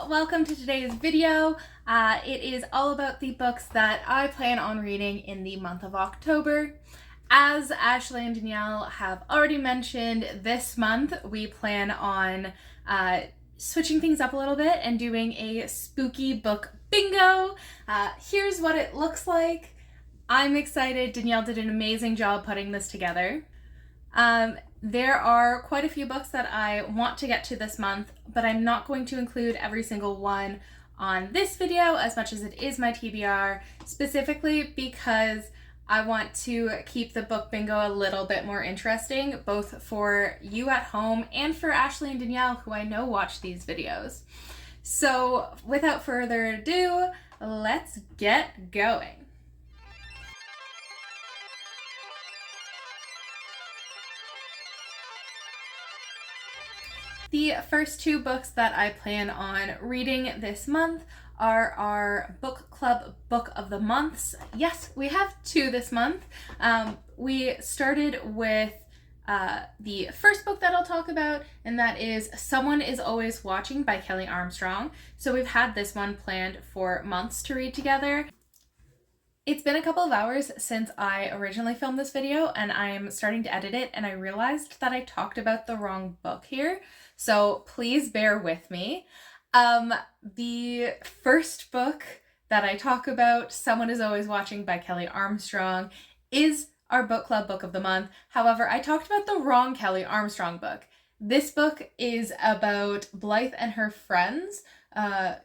welcome to today's video. It is all about the books that I plan on reading in the month of October. As Ashley and Danielle have already mentioned, this month we plan on switching things up a little bit and doing a spooky book bingo. Here's what it looks like. I'm excited. Danielle did an amazing job putting this together. There are quite a few books that I want to get to this month, but I'm not going to include every single one on this video as much as it is my TBR, specifically because I want to keep the book bingo a little bit more interesting, both for you at home and for Ashley and Danielle, who I know watch these videos. So without further ado, let's get going. The first two books that I plan on reading this month are our book club book of the months. Yes, we have two this month. We started with the first book that I'll talk about, and that is Someone is Always Watching by Kelley Armstrong. So we've had this one planned for months to read together. It's been a couple of hours since I originally filmed this video, and I'm starting to edit it, and I realized that I talked about the wrong book here. So please bear with me. The first book that I talk about, Someone is Always Watching by Kelley Armstrong, is our book club book of the month. However, I talked about the wrong Kelley Armstrong book. This book is about Blythe and her friends,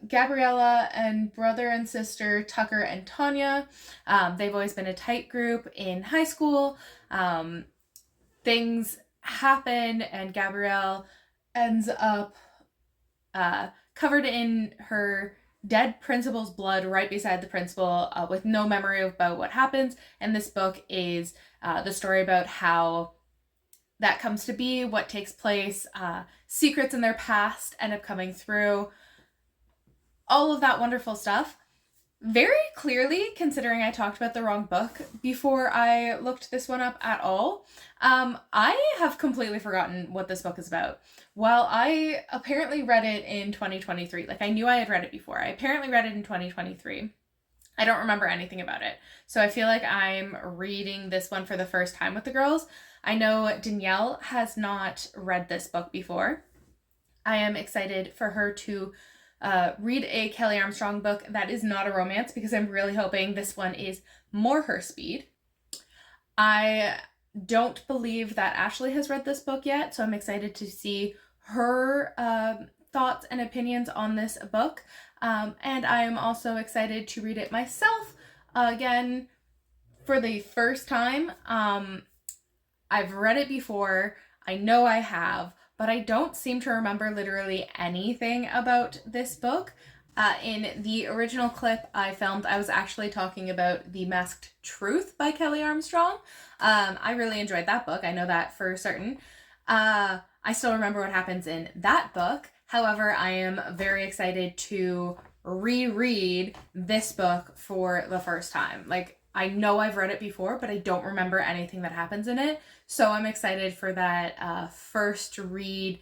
Gabriella and brother and sister Tucker and Tanya. They've always been a tight group in high school. Things happen and Gabrielle ends up covered in her dead principal's blood right beside the principal, with no memory about what happens. And this book is the story about how that comes to be, what takes place, secrets in their past end up coming through, all of that wonderful stuff. Very clearly, considering I talked about the wrong book before I looked this one up at all, I have completely forgotten what this book is about. While I apparently read it in 2023, like I knew I had read it before, I apparently read it in 2023. I don't remember anything about it. So I feel like I'm reading this one for the first time with the girls. I know Danielle has not read this book before. I am excited for her to read a Kelley Armstrong book that is not a romance, because I'm really hoping this one is more her speed. I don't believe that Ashley has read this book yet, so I'm excited to see her thoughts and opinions on this book. And I am also excited to read it myself again for the first time. I've read it before, I know I have, but I don't seem to remember literally anything about this book. In the original clip I filmed, I was actually talking about The Masked Truth by Kelley Armstrong. I really enjoyed that book, I know that for certain. I still remember what happens in that book. However, I am very excited to reread this book for the first time. Like, I know I've read it before, but I don't remember anything that happens in it. So I'm excited for that first read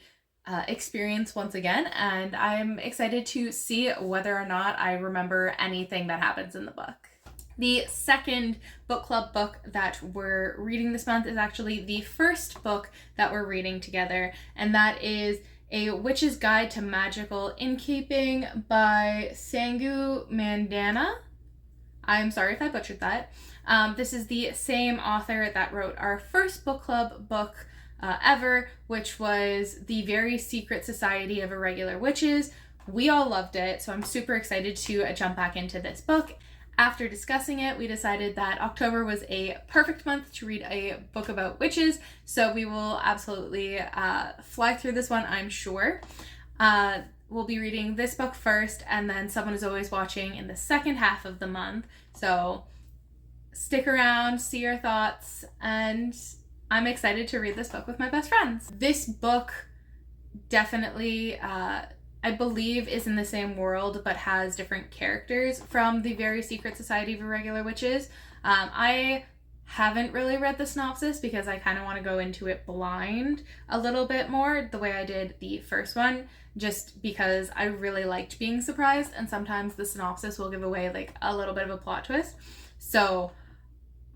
experience once again. And I'm excited to see whether or not I remember anything that happens in the book. The second book club book that we're reading this month is actually the first book that we're reading together. And that is A Witch's Guide to Magical Innkeeping by Sangu Mandanna. I'm sorry if I butchered that. This is the same author that wrote our first book club book ever, which was The Very Secret Society of Irregular Witches. We all loved it, so I'm super excited to jump back into this book. After discussing it, we decided that October was a perfect month to read a book about witches, so we will absolutely fly through this one, I'm sure. We'll be reading this book first, and then Someone is Always Watching in the second half of the month. So stick around, see your thoughts, and I'm excited to read this book with my best friends. This book definitely, I believe, is in the same world, but has different characters from The Very Secret Society of Irregular Witches. I haven't really read the synopsis because I kind of want to go into it blind a little bit more, the way I did the first one, just because I really liked being surprised, and sometimes the synopsis will give away like a little bit of a plot twist. So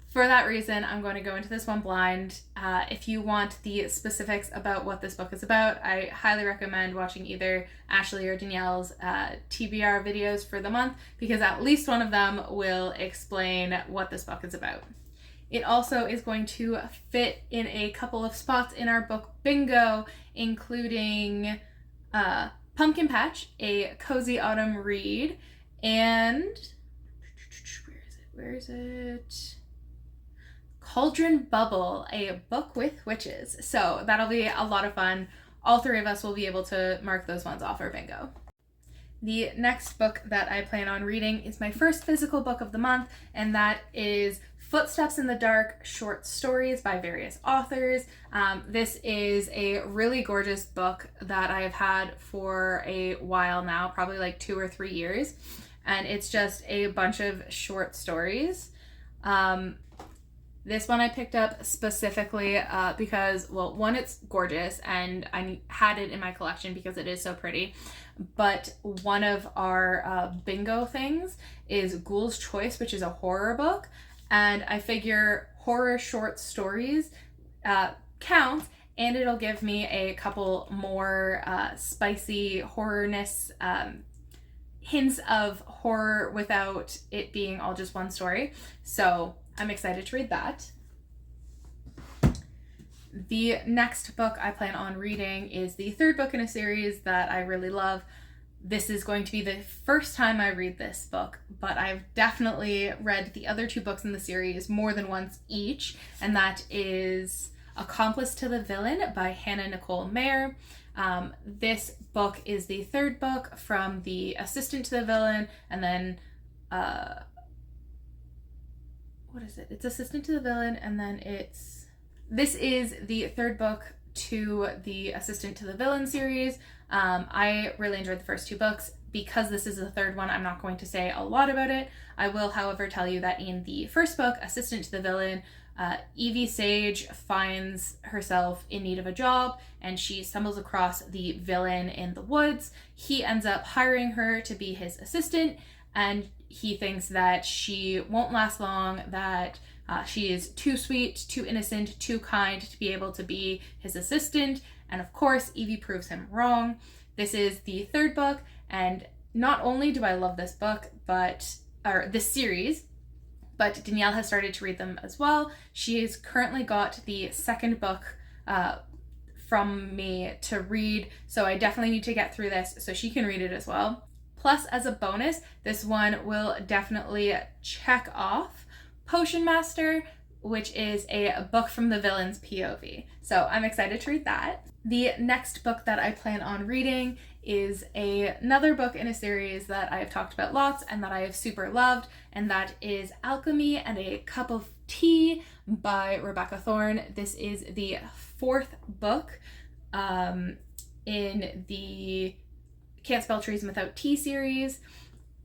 for that reason, I'm going to go into this one blind. If you want the specifics about what this book is about, I highly recommend watching either Ashley or Danielle's TBR videos for the month, because at least one of them will explain what this book is about. It also is going to fit in a couple of spots in our book bingo, including Pumpkin Patch, a cozy autumn read, and where is it? Cauldron Bubble, a book with witches. So that'll be a lot of fun. All three of us will be able to mark those ones off our bingo. The next book that I plan on reading is my first physical book of the month, and that is Footsteps in the Dark, short stories by various authors. This is a really gorgeous book that I have had for a while now, probably like 2 or 3 years, and it's just a bunch of short stories. This one I picked up specifically because, well, one, it's gorgeous and I had it in my collection because it is so pretty, but one of our bingo things is Ghoul's Choice, which is a horror book, and I figure horror short stories counts, and it'll give me a couple more spicy horrorness, hints of horror without it being all just one story. So I'm excited to read that. The next book I plan on reading is the third book in a series that I really love. This is going to be the first time I read this book, but I've definitely read the other 2 books in the series more than once each, and that is Accomplice to the Villain by Nicole Maehrer. This book is the third book from the Assistant to the Villain, and then what is it? It's Assistant to the Villain, and then this is the third book to the Assistant to the Villain series. I really enjoyed the first 2 books. Because this is the third one, I'm not going to say a lot about it. I will, however, tell you that in the first book, Assistant to the Villain, Evie Sage finds herself in need of a job, and she stumbles across the villain in the woods. He ends up hiring her to be his assistant, and he thinks that she won't last long, that she is too sweet, too innocent, too kind to be able to be his assistant. And of course, Evie proves him wrong. This is the third book, and not only do I love this book, or this series, but Danielle has started to read them as well. She has currently got the second book from me to read, so I definitely need to get through this so she can read it as well. Plus, as a bonus, this one will definitely check off Potion Master, which is a book from the villain's POV. So I'm excited to read that. The next book that I plan on reading is another book in a series that I have talked about lots and that I have super loved, and that is Alchemy and a Cup of Tea by Rebecca Thorne. This is the 4th book in the Can't Spell Treason Without Tea series.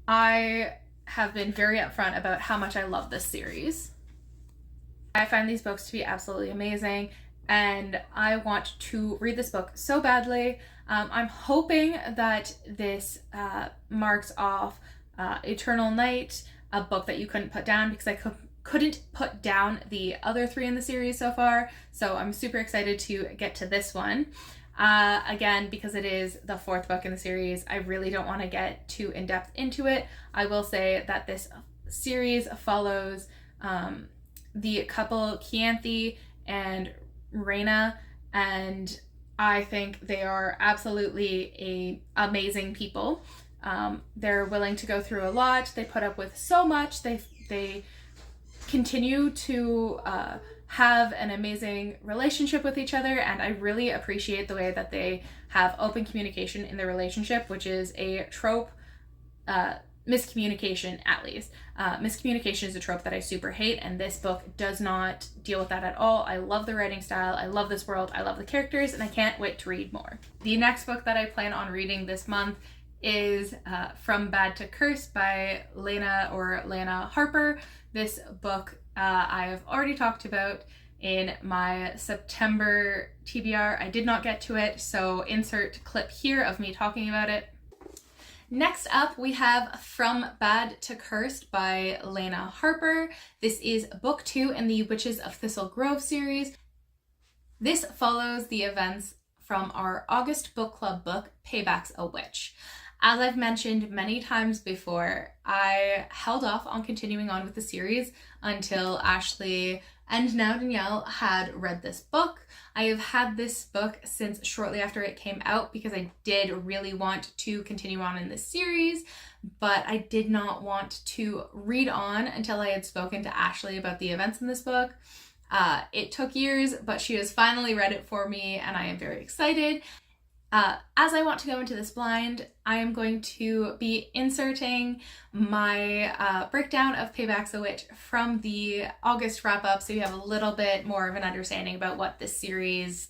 I have been very upfront about how much I love this series. I find these books to be absolutely amazing, and I want to read this book so badly. I'm hoping that this marks off Eternal Night, a book that you couldn't put down, because I couldn't put down the other 3 in the series so far, so I'm super excited to get to this one. Again, because it is the 4th book in the series, I really don't want to get too in-depth into it. I will say that this series follows the couple Chianthi and Reina, and I think they are absolutely amazing people. They're willing to go through a lot. They put up with so much. They continue to have an amazing relationship with each other, and I really appreciate the way that they have open communication in their relationship, which is a trope, miscommunication at least. Miscommunication is a trope that I super hate, and this book does not deal with that at all. I love the writing style, I love this world, I love the characters, and I can't wait to read more. The next book that I plan on reading this month is From Bad to Curse by Lana Harper. This book I have already talked about in my September TBR. I did not get to it, so insert clip here of me talking about it. Next up, we have From Bad to Cursed by Lana Harper. This is book 2 in the Witches of Thistle Grove series. This follows the events from our August book club book, Payback's a Witch. As I've mentioned many times before, I held off on continuing on with the series until Ashley and now Danielle had read this book. I have had this book since shortly after it came out because I did really want to continue on in this series, but I did not want to read on until I had spoken to Ashley about the events in this book. It took years, but she has finally read it for me and I am very excited. As I want to go into this blind, I am going to be inserting my breakdown of Payback's a Witch from the August wrap-up, so you have a little bit more of an understanding about what this series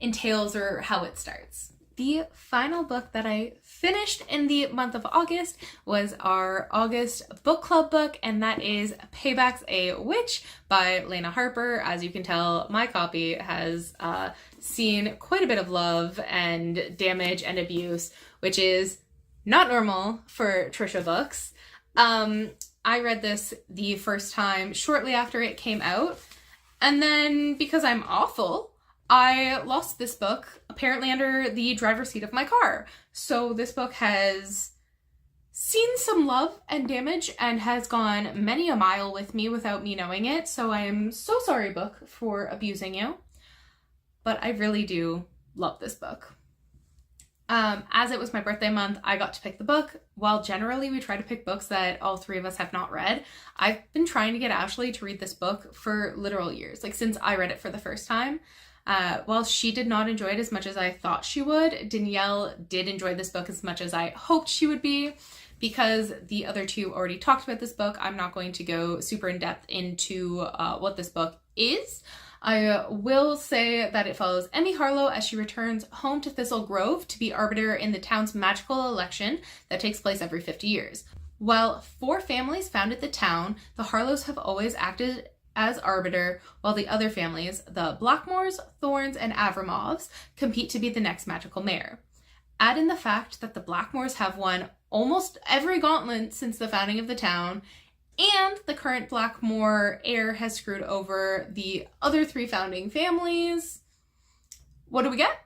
entails or how it starts. The final book that I finished in the month of August was our August book club book, and that is Payback's a Witch by Lana Harper. As you can tell, my copy has seen quite a bit of love and damage and abuse, which is not normal for Tricia books. I read this the first time shortly after it came out, and then because I'm awful, I lost this book apparently under the driver's seat of my car. So this book has seen some love and damage and has gone many a mile with me without me knowing it. So I am so sorry, book, for abusing you. But I really do love this book. As it was my birthday month, I got to pick the book. While generally we try to pick books that all three of us have not read, I've been trying to get Ashley to read this book for literal years, like since I read it for the first time. While she did not enjoy it as much as I thought she would, Danielle did enjoy this book as much as I hoped she would be. Because the other two already talked about this book, I'm not going to go super in depth into what this book is. I will say that it follows Emmy Harlow as she returns home to Thistle Grove to be arbiter in the town's magical election that takes place every 50 years. While 4 families founded the town, the Harlows have always acted as arbiter, while the other families, the Blackmores, Thornes, and Avramovs, compete to be the next magical mayor. Add in the fact that the Blackmores have won almost every gauntlet since the founding of the town, and the current Blackmore heir has screwed over the other 3 founding families. What do we get?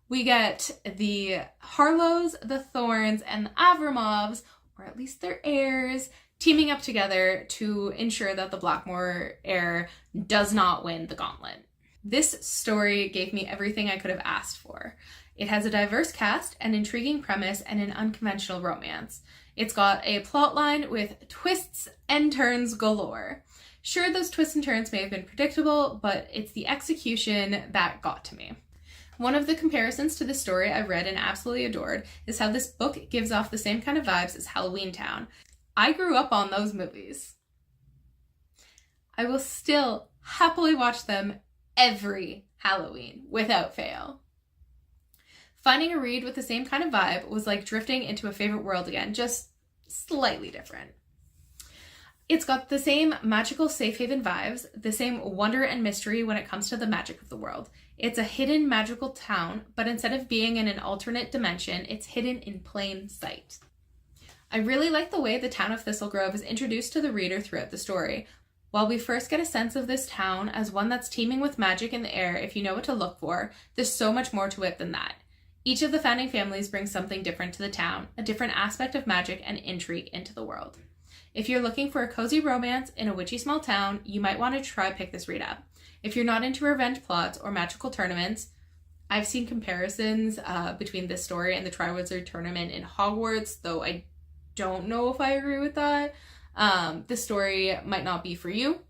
We get the Harlows, the Thornes, and the Avramovs, or at least their heirs, teaming up together to ensure that the Blackmore heir does not win the gauntlet. This story gave me everything I could have asked for. It has a diverse cast, an intriguing premise, and an unconventional romance. It's got a plotline with twists and turns galore. Sure, those twists and turns may have been predictable, but it's the execution that got to me. One of the comparisons to this story I read and absolutely adored is how this book gives off the same kind of vibes as Halloween Town. I grew up on those movies. I will still happily watch them every Halloween, without fail. Finding a read with the same kind of vibe was like drifting into a favorite world again, just slightly different. It's got the same magical safe haven vibes, the same wonder and mystery when it comes to the magic of the world. It's a hidden magical town, but instead of being in an alternate dimension, it's hidden in plain sight. I really like the way the town of Thistle Grove is introduced to the reader throughout the story. While we first get a sense of this town as one that's teeming with magic in the air if you know what to look for, there's so much more to it than that. Each of the founding families brings something different to the town, a different aspect of magic and intrigue into the world. If you're looking for a cozy romance in a witchy small town, you might want to try pick this read up. If you're not into revenge plots or magical tournaments, I've seen comparisons between this story and the Triwizard Tournament in Hogwarts, though I don't know if I agree with that. This story might not be for you.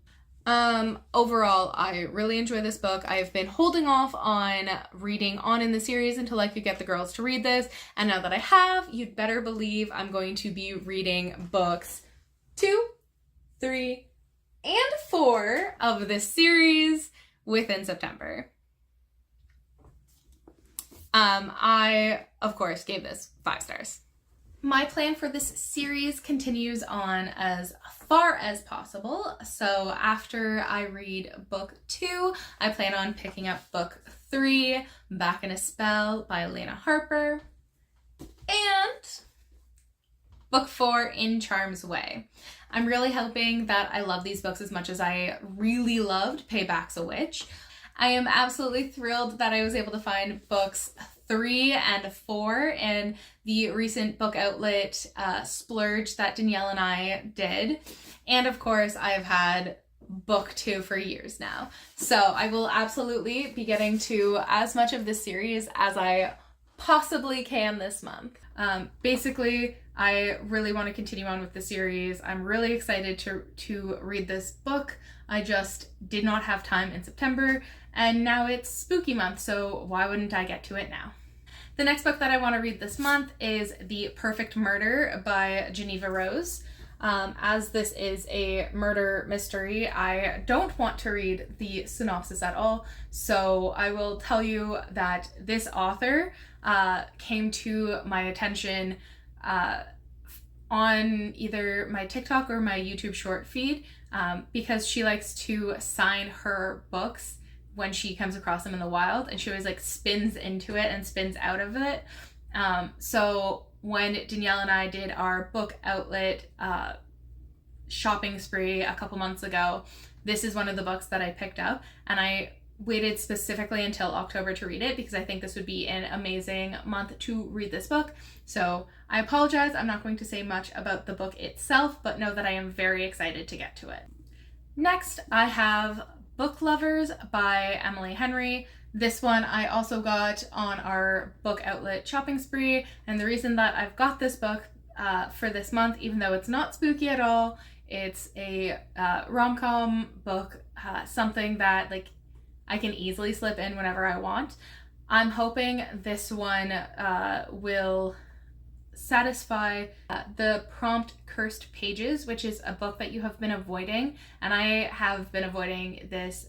Overall, I really enjoy this book. I've been holding off on reading on in the series until I could get the girls to read this, and now that I have, you'd better believe I'm going to be reading books 2, 3, and 4 of this series within September. I, of course, gave this 5 stars. My plan for this series continues on as far as possible. So after I read book 2, I plan on picking up book 3, Back in a Spell by Lana Harper, and book 4, In Charm's Way. I'm really hoping that I love these books as much as I really loved Payback's a Witch. I am absolutely thrilled that I was able to find books 3 and 4 in the recent book outlet splurge that Danielle and I did. And of course, I've had book 2 for years now. So I will absolutely be getting to as much of this series as I possibly can this month. Basically, I really want to continue on with the series. I'm really excited to read this book. I just did not have time in September, and now it's spooky month, so why wouldn't I get to it now? The next book that I want to read this month is The Perfect Murder by Geneva Rose. As this is a murder mystery, I don't want to read the synopsis at all, so I will tell you that this author came to my attention on either my TikTok or my YouTube short feed because she likes to sign her books when she comes across them in the wild, and she always like spins into it and spins out of it. So when Danielle and I did our book outlet shopping spree a couple months ago, this is one of the books that I picked up, and I waited specifically until October to read it because I think this would be an amazing month to read this book. So I apologize, I'm not going to say much about the book itself, but know that I am very excited to get to it. Next, I have Book Lovers by Emily Henry. This one I also got on our book outlet shopping spree, and the reason that I've got this book for this month, even though it's not spooky at all, it's a rom-com book, something that like I can easily slip in whenever I want. I'm hoping this one will satisfy the prompt Cursed Pages, which is a book that you have been avoiding, and I have been avoiding this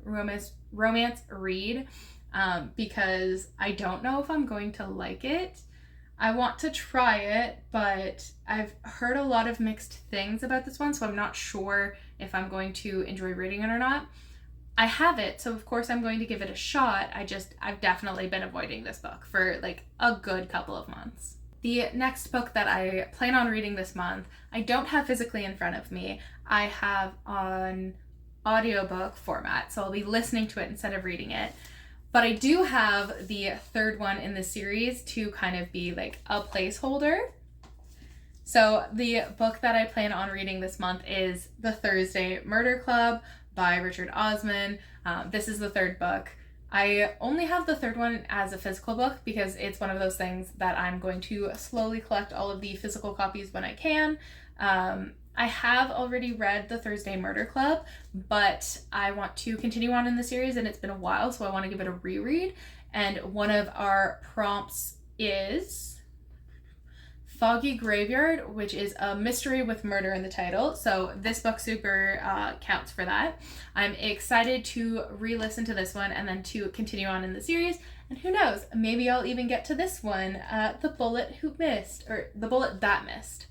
romance read because I don't know if I'm going to like it. I want to try it, but I've heard a lot of mixed things about this one, so I'm not sure if I'm going to enjoy reading it or not. I have it, so of course I'm going to give it a shot. I've definitely been avoiding this book for like a good couple of months. The next book that I plan on reading this month, I don't have physically in front of me. I have on audiobook format, so I'll be listening to it instead of reading it. But I do have the third one in the series to kind of be like a placeholder. So the book that I plan on reading this month is The Thursday Murder Club by Richard Osman. This is the third book. I only have the third one as a physical book because it's one of those things that I'm going to slowly collect all of the physical copies when I can. I have already read The Thursday Murder Club, but I want to continue on in the series, and it's been a while, so I want to give it a reread. And one of our prompts is Foggy Graveyard, which is a mystery with murder in the title. So this book super counts for that. I'm excited to re-listen to this one and then to continue on in the series. And who knows, maybe I'll even get to this one, The Bullet Who Missed, or The Bullet That Missed.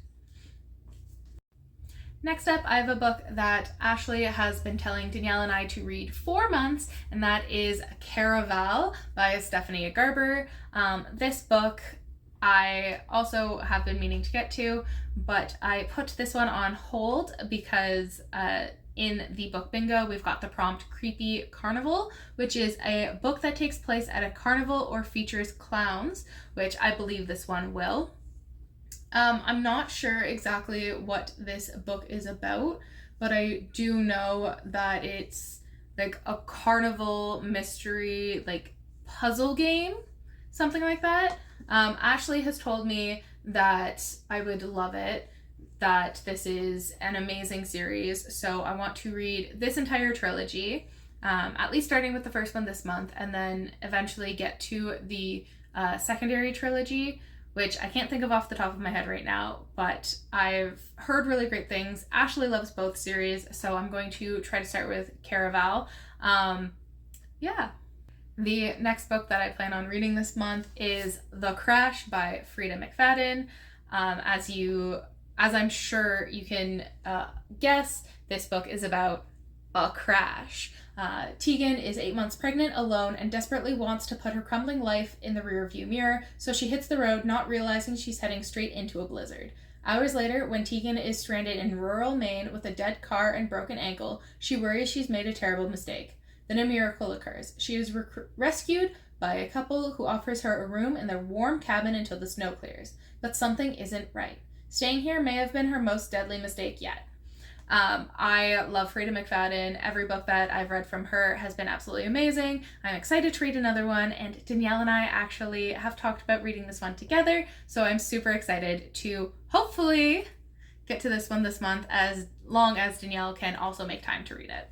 Next up, I have a book that Ashley has been telling Danielle and I to read for months, and that is Caraval by Stephanie Garber. This book I also have been meaning to get to, but I put this one on hold because in the book bingo, we've got the prompt Creepy Carnival, which is a book that takes place at a carnival or features clowns, which I believe this one will. I'm not sure exactly what this book is about, but I do know that it's like a carnival mystery, like puzzle game, something like that. Ashley has told me that I would love it, that this is an amazing series, so I want to read this entire trilogy, at least starting with the first one this month, and then eventually get to the secondary trilogy, which I can't think of off the top of my head right now, but I've heard really great things. Ashley loves both series, so I'm going to try to start with Caraval. Yeah. The next book that I plan on reading this month is The Crash by Freida McFadden. As I'm sure you can guess, this book is about a crash. Tegan is 8 months pregnant, alone, and desperately wants to put her crumbling life in the rearview mirror, so she hits the road, not realizing she's heading straight into a blizzard. Hours later, when Tegan is stranded in rural Maine with a dead car and broken ankle, she worries she's made a terrible mistake. Then a miracle occurs. She is rescued by a couple who offers her a room in their warm cabin until the snow clears. But something isn't right. Staying here may have been her most deadly mistake yet. I love Freida McFadden. Every book that I've read from her has been absolutely amazing. I'm excited to read another one, and Danielle and I actually have talked about reading this one together, so I'm super excited to hopefully get to this one this month, as long as Danielle can also make time to read it.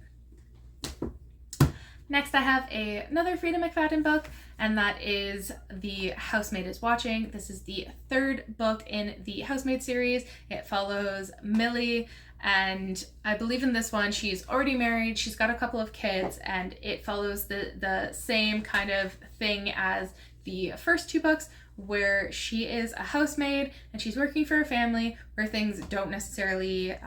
Next, I have another Freida McFadden book, and that is The Housemaid is Watching. This is the third book in the Housemaid series. It follows Millie, and I believe in this one she's already married, she's got a couple of kids, and it follows the same kind of thing as the first two books, where she is a housemaid and she's working for a family where things don't necessarily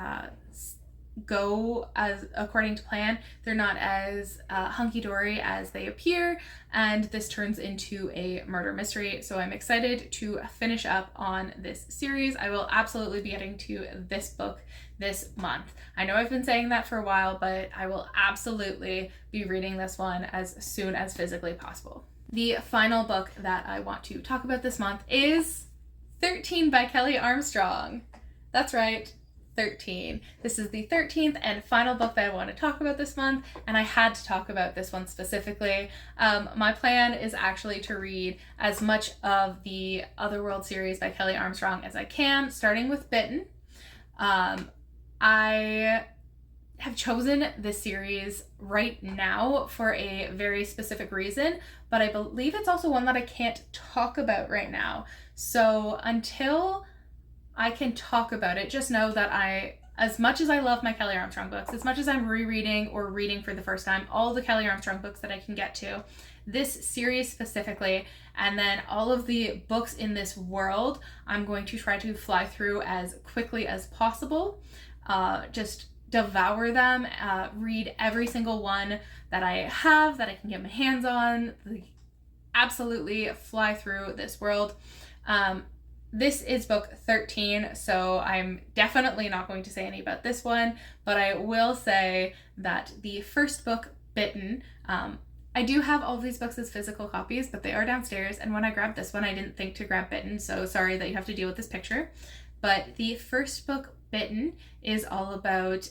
go as according to plan. They're not as hunky-dory as they appear, and this turns into a murder mystery. So I'm excited to finish up on this series. I will absolutely be getting to this book this month. I know I've been saying that for a while, but I will absolutely be reading this one as soon as physically possible. The final book that I want to talk about this month is 13 by Kelley Armstrong. That's right, 13. This is the 13th and final book that I want to talk about this month, and I had to talk about this one specifically. My plan is actually to read as much of the Otherworld series by Kelley Armstrong as I can, starting with Bitten. I have chosen this series right now for a very specific reason, but I believe it's also one that I can't talk about right now. So until I can talk about it, just know that as much as I love my Kelley Armstrong books, as much as I'm rereading or reading for the first time all the Kelley Armstrong books that I can get to, this series specifically, and then all of the books in this world, I'm going to try to fly through as quickly as possible. Just devour them, read every single one that I have, that I can get my hands on, absolutely fly through this world. This is book 13, so I'm definitely not going to say any about this one, but I will say that the first book, Bitten, I do have all of these books as physical copies, but they are downstairs, and when I grabbed this one, I didn't think to grab Bitten, so sorry that you have to deal with this picture. But the first book, Bitten, is all about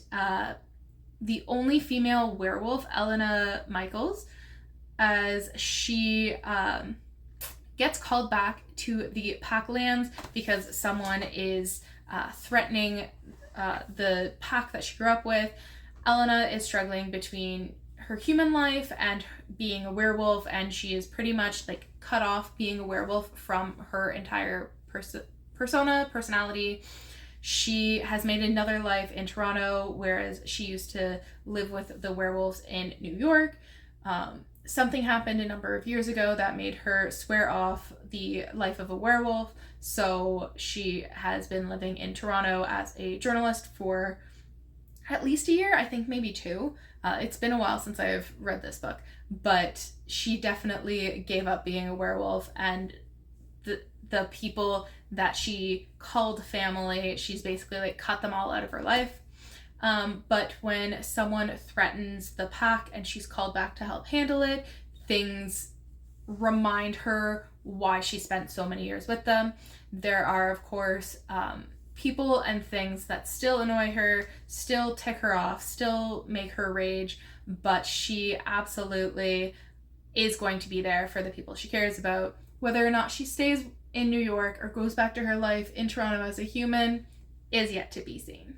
the only female werewolf, Elena Michaels, as she gets called back to the Packlands because someone is threatening the pack that she grew up with. Elena is struggling between her human life and being a werewolf, and she is pretty much like cut off being a werewolf from her entire personality. She has made another life in Toronto, whereas she used to live with the werewolves in New York. Something happened a number of years ago that made her swear off the life of a werewolf, so she has been living in Toronto as a journalist for at least a year, I think maybe 2. It's been a while since I've read this book, but she definitely gave up being a werewolf, and the people that she called family, she's basically like cut them all out of her life. But when someone threatens the pack and she's called back to help handle it, things remind her why she spent so many years with them. There are, of course, people and things that still annoy her, still tick her off, still make her rage, but she absolutely is going to be there for the people she cares about. Whether or not she stays in New York or goes back to her life in Toronto as a human is yet to be seen.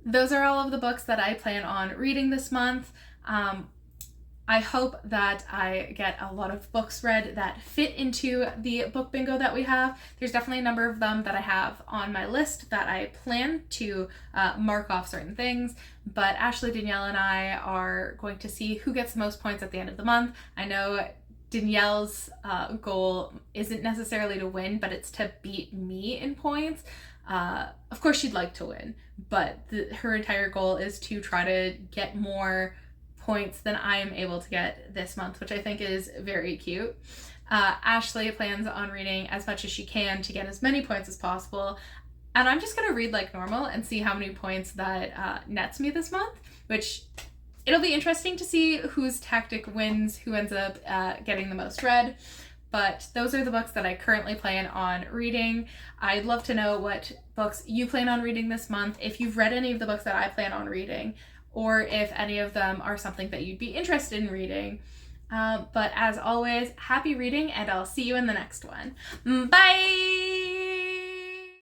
Those are all of the books that I plan on reading this month. I hope that I get a lot of books read that fit into the book bingo that we have. There's definitely a number of them that I have on my list that I plan to mark off certain things, but Ashley, Danielle, and I are going to see who gets the most points at the end of the month. I know Danielle's goal isn't necessarily to win, but it's to beat me in points. Of course she'd like to win, but her entire goal is to try to get more points than I am able to get this month, which I think is very cute. Ashley plans on reading as much as she can to get as many points as possible. And I'm just going to read like normal and see how many points that nets me this month, which it'll be interesting to see whose tactic wins, who ends up getting the most read. But those are the books that I currently plan on reading. I'd love to know what books you plan on reading this month, if you've read any of the books that I plan on reading, or if any of them are something that you'd be interested in reading. But as always, happy reading, and I'll see you in the next one. Bye!